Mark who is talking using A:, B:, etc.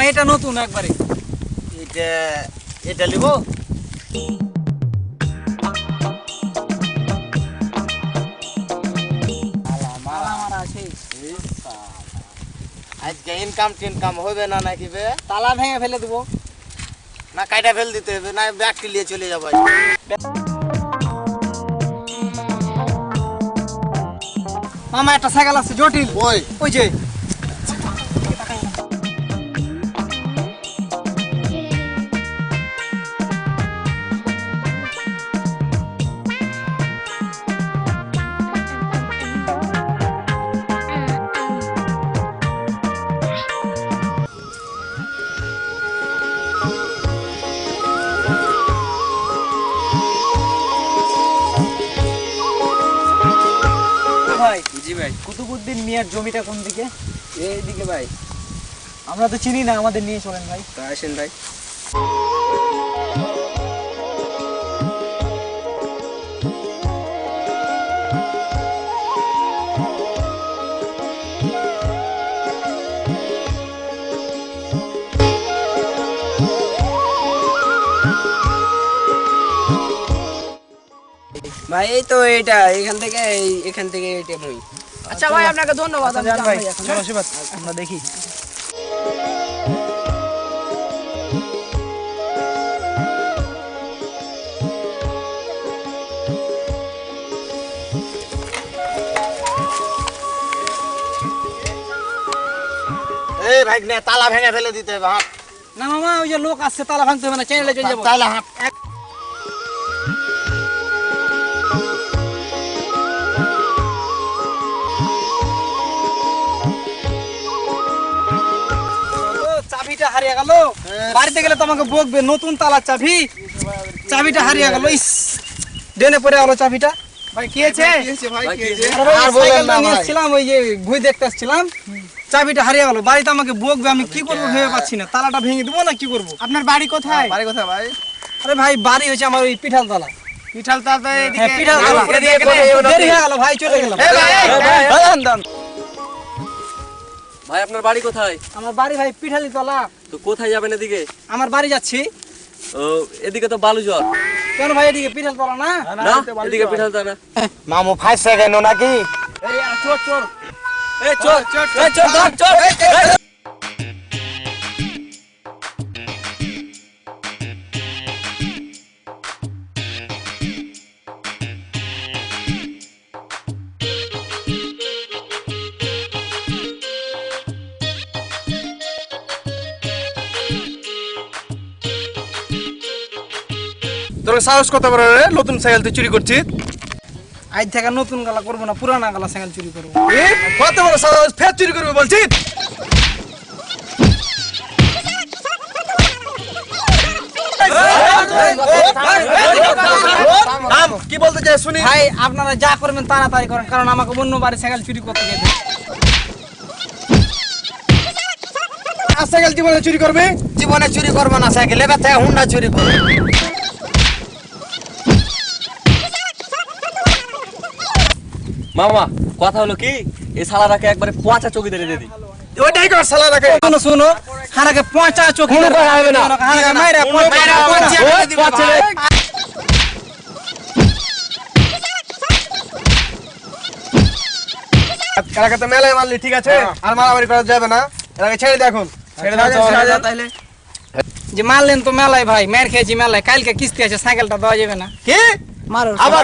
A: এটা নতুন একবারে।
B: এটা এটা লিব আজকে ইনকাম টিনকাম হবে না নাকি বে?
A: তালা ভেঙে ফেলে দেবো।
B: না কাইটা ফেল দিতে হবে না ব্যাগটি নিয়ে চলে যাবো।
A: মামা একটা সাইকেল আছে জটিল,
B: ওই
A: ওই যে ভাই।
C: জি ভাই।
A: কুতুবুদ্দিন মিয়ার জমিটা কোন দিকে?
C: এইদিকে ভাই।
A: আমরা তো চিনি না, আমাদের নিয়ে চলেন ভাই।
C: তা আসেন ভাই। ভাই এই তো এটা এখান থেকে এটা মই।
D: আচ্ছা ভাই আপনাকে ধন্যবাদ। আমি
A: যান
D: যাই
A: ভাই,
D: ভাই এখন।
A: চলো শিবাত, আমরা দেখি।
B: এই ভাই নে তালা ভেঙে ফেলে দিতে হবে। হাত
A: না মামা, ওই যে লোক আসছে, তালা ভাঙতে হবে না, চ্যানেলে চলে যাবো।
B: তালা হাত
A: চাবিটা হারিয়ে গেল, বাড়িতে গেলে তো আমাকে বকবে, নতুন তালার চাবি, চাবিটা হারিয়ে গেল। ইস, ডেনে পড়ে গেল চাবিটা। ভাই কি হয়েছে? আরে ভাই,
B: আর বলেন
A: সাইকেলটা
B: না
A: নিয়ে
B: ভাই।
A: এসেছিলাম, ওই যে ঘুরে দেখতে আসছিলাম, চাবিটা হারিয়ে গেল। বাড়িতে আমাকে বকবে, আমি কি করবো ভেবে পাচ্ছি না। তালাটা ভেঙে দেবো না কি করবো?
D: আপনার বাড়ি কোথায়?
B: বাড়ি কোথায় ভাই?
A: আরে ভাই, বাড়ি হয়েছে আমার ওই পিঠাল তলা।
D: পিঠাল তাতে
A: হ্যাঁ,
D: এদিকে।
A: পিঠাল তলা। দেরি হয়ে গেল ভাই, চলে গেলাম।
C: ভাই আপনার বাড়ি কোথায়?
A: আমার বাড়ি ভাই পিঠালি তলা।
C: তো কোথায় যাবেন এদিকে?
A: আমার বাড়ি যাচ্ছি।
C: ও এদিকে তো বালুচর।
A: কেন ভাই, এদিকে পিঠাল তলা না?
C: না এদিকে পিঠালতা না।
B: মামু ফাইসে গেল নাকি?
A: চোর চোর।
C: এই চল চল চল চল।
E: তোর সাহস কত বড় রে? নতুন সাইকেল তুই চুরি করছিস?
A: আজ থেকে নতুন গালা করবো না, পুরানা গালা সাইকেল চুরি করবো।
E: কত বড় সাহস? ফের চুরি করবে বলছিস? নাম কি বলতে চাই শুনি?
A: ভাই আপনারা যা করবেন তাড়াতাড়ি করেন, কারণ আমাকে অন্য বাড়ি সাইকেল চুরি করতে গেছে।
E: আর সাইকেল জীবনে চুরি করবে?
B: জীবনে চুরি করবো না সাইকেল, এবার থেকে হুন্ডা চুরি করবো।
C: মামা কথা হলো কি, এই শালাটাকে একবারে পচা চকি ধরে দিয়ে দিই।
E: ওইটাই কর শালা রাখে।
A: শোনো শোনো, হারাকে পচা চোখে
C: কোনো কথা হবে না।
A: হারাকে মাইরা
B: মাইরা পচা করে দিবে
C: পচা।
E: এলাকা তো মেলায় মারলি, ঠিক আছে, আর মারামারি করা যাবে না। এলাকা ছেড়ে দে এখন, ছেড়ে দাও
C: তাইলে
A: যে মারলেন তো মেলায় ভাই, মার খেয়েছি মেলায়, কালকে কিস্তি আছে, সাইকেলটা দেওয়া যাবে না।
E: কি
A: মারো
E: আবার